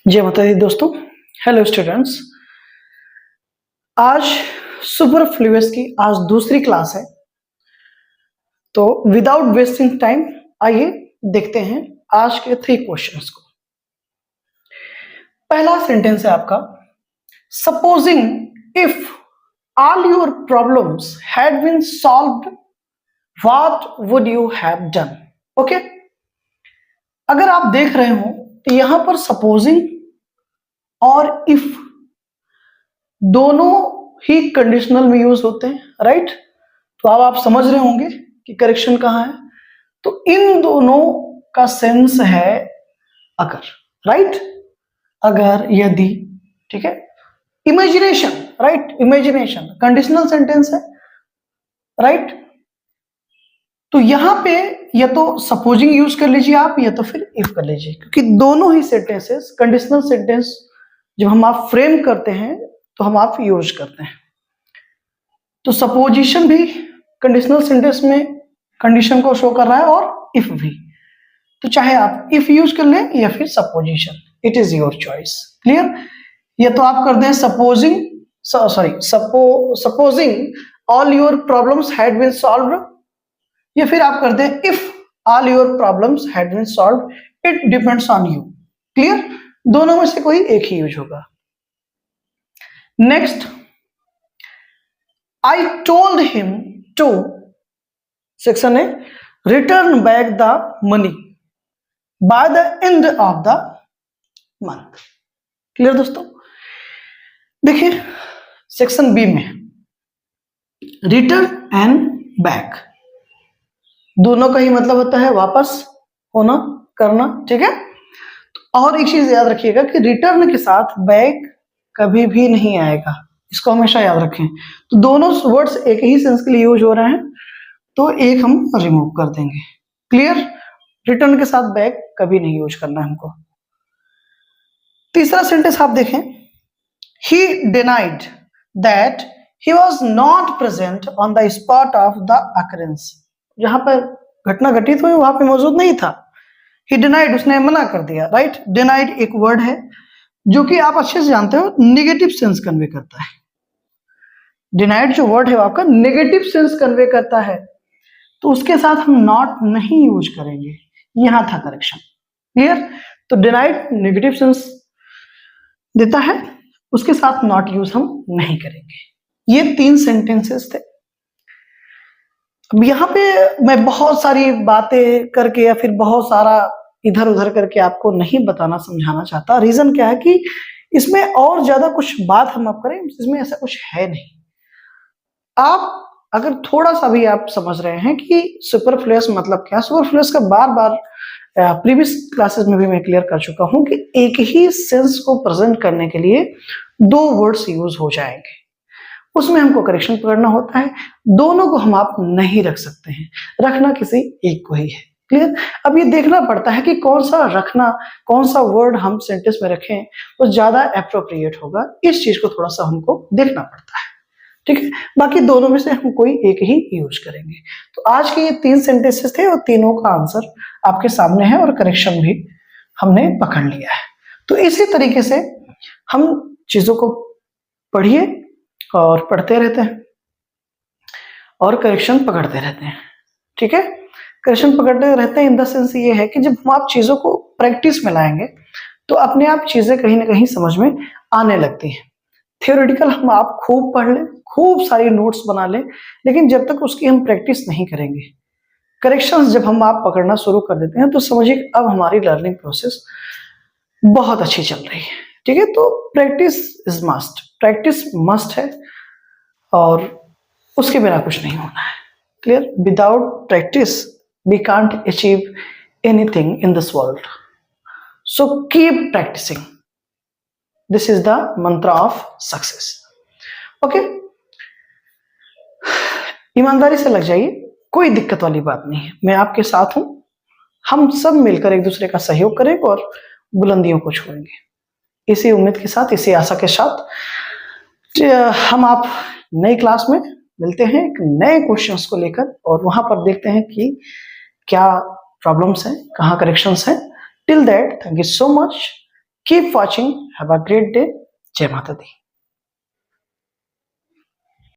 जय माता दी दोस्तों। Hello students. आज सुपरफ्लुअस की आज दूसरी क्लास है, तो विदाउट वेस्टिंग टाइम आइए देखते हैं आज के 3 क्वेश्चंस को। पहला सेंटेंस है आपका, supposing if all your problems had been solved what would you have done. Okay, अगर आप देख रहे हो तो यहां पर सपोजिंग और इफ दोनों ही कंडीशनल में यूज होते हैं, राइट। तो अब आप समझ रहे होंगे कि करेक्शन कहां है। तो इन दोनों का सेंस है अगर, राइट, अगर, यदि, ठीक है। Imagination, right, imagination conditional sentence है, राइट। तो यहां पे या तो सपोजिंग यूज कर लीजिए आप या तो फिर इफ कर लीजिए, क्योंकि दोनों ही सेंटेंसेस कंडीशनल सेंटेंस जब हम आप फ्रेम करते हैं तो हम आप यूज करते हैं। तो सपोजिशन भी कंडीशनल सेंटेंस में कंडीशन को शो कर रहा है और इफ भी, तो चाहे आप इफ यूज कर लें या फिर supposition, it is your choice. Clear. या तो आप कर दें supposing all your problems had been solved, या फिर आप कर दें if all your problems had been solved, it depends on you. Clear. दोनों में से कोई एक ही यूज होगा। Next, I told him to, section है, return back the money by the end of the month। Clear दोस्तों। देखिए सेक्शन बी में रिटर्न एंड बैक दोनों का ही मतलब होता है वापस होना, करना, ठीक है। और एक चीज याद रखिएगा कि रिटर्न के साथ बैक कभी भी नहीं आएगा, इसको हमेशा याद रखें। तो दोनों वर्ड्स एक ही सेंस के लिए यूज हो रहे हैं, तो एक हम रिमूव कर देंगे। क्लियर। रिटर्न के साथ बैक कभी नहीं यूज करना है हमको। तीसरा सेंटेंस आप देखें, ही denied that he was not present on the spot of the occurrence. जहां पर घटना घटित हुई वहां पे मौजूद नहीं था। ही डिनाइड, उसने मना कर दिया, राइट। डिनाइड एक वर्ड है जो कि आप अच्छे से जानते हो नेगेटिव सेंस कन्वे करता है। डिनाइड जो वर्ड है वो आपका नेगेटिव सेंस कन्वे करता है, तो उसके साथ हम नॉट नहीं यूज करेंगे। यहां था करेक्शन। क्लियर। तो डिनाइड नेगेटिव सेंस देता है, उसके साथ नॉट यूज हम नहीं करेंगे। ये 3 सेंटेंसेस थे। अब यहां पे मैं बहुत सारी बातें करके या फिर बहुत सारा इधर उधर करके आपको नहीं बताना समझाना चाहता। रीजन क्या है कि इसमें और ज्यादा कुछ बात हम आप करें, इसमें ऐसा कुछ है नहीं। आप अगर थोड़ा सा भी आप समझ रहे हैं कि सुपरफ्लुअस मतलब क्या, सुपरफ्लुअस का बार बार प्रीवियस क्लासेस में भी मैं क्लियर कर चुका हूं कि एक ही सेंस को प्रेजेंट करने के लिए 2 वर्ड्स यूज हो जाएंगे, उसमें हमको करेक्शन पकड़ना होता है। दोनों को हम आप नहीं रख सकते हैं, रखना किसी एक को ही है। क्लियर। अब ये देखना पड़ता है कि कौन सा रखना, कौन सा वर्ड हम सेंटेंस में रखें तो ज्यादा अप्रोप्रिएट होगा। इस चीज को थोड़ा सा हमको देखना पड़ता है, ठीक है। बाकी दोनों में से हम कोई एक ही यूज करेंगे। तो आज के ये 3 सेंटेंसेस थे और तीनों का आंसर आपके सामने है और करेक्शन भी हमने पकड़ लिया है। तो इसी तरीके से हम चीजों को पढ़िए और पढ़ते रहते हैं और करेक्शन पकड़ते रहते हैं, ठीक है। करेक्शन पकड़ते रहते हैं इन द सेंस ये है कि जब हम आप चीजों को प्रैक्टिस में लाएंगे तो अपने आप चीजें कहीं ना कहीं समझ में आने लगती हैं। थियोरेटिकल हम आप खूब पढ़ लें, खूब सारी नोट्स बना लें, लेकिन जब तक उसकी हम प्रैक्टिस नहीं करेंगे, करेक्शंस जब हम आप पकड़ना शुरू कर देते हैं तो समझिए अब हमारी लर्निंग प्रोसेस बहुत अच्छी चल रही है, ठीक है। तो practice is must, practice must है और उसके बिना कुछ नहीं होना है। Clear. Without practice we can't achieve anything in this world, so keep practising, this is the mantra of success. Okay, ईमानदारी से लग जाइए, कोई दिक्कत वाली बात नहीं है, मैं आपके साथ हूं। हम सब मिलकर एक दूसरे का सहयोग करेंगे और बुलंदियों को छुएंगे। इसी उम्मीद के साथ, इसी आशा के साथ हम आप नई क्लास में मिलते हैं एक नए क्वेश्चंस को लेकर, और वहां पर देखते हैं कि क्या प्रॉब्लम्स हैं, कहाँ करेक्शंस हैं। Till that, thank you so much. Keep watching, have a great day. जय माता दी।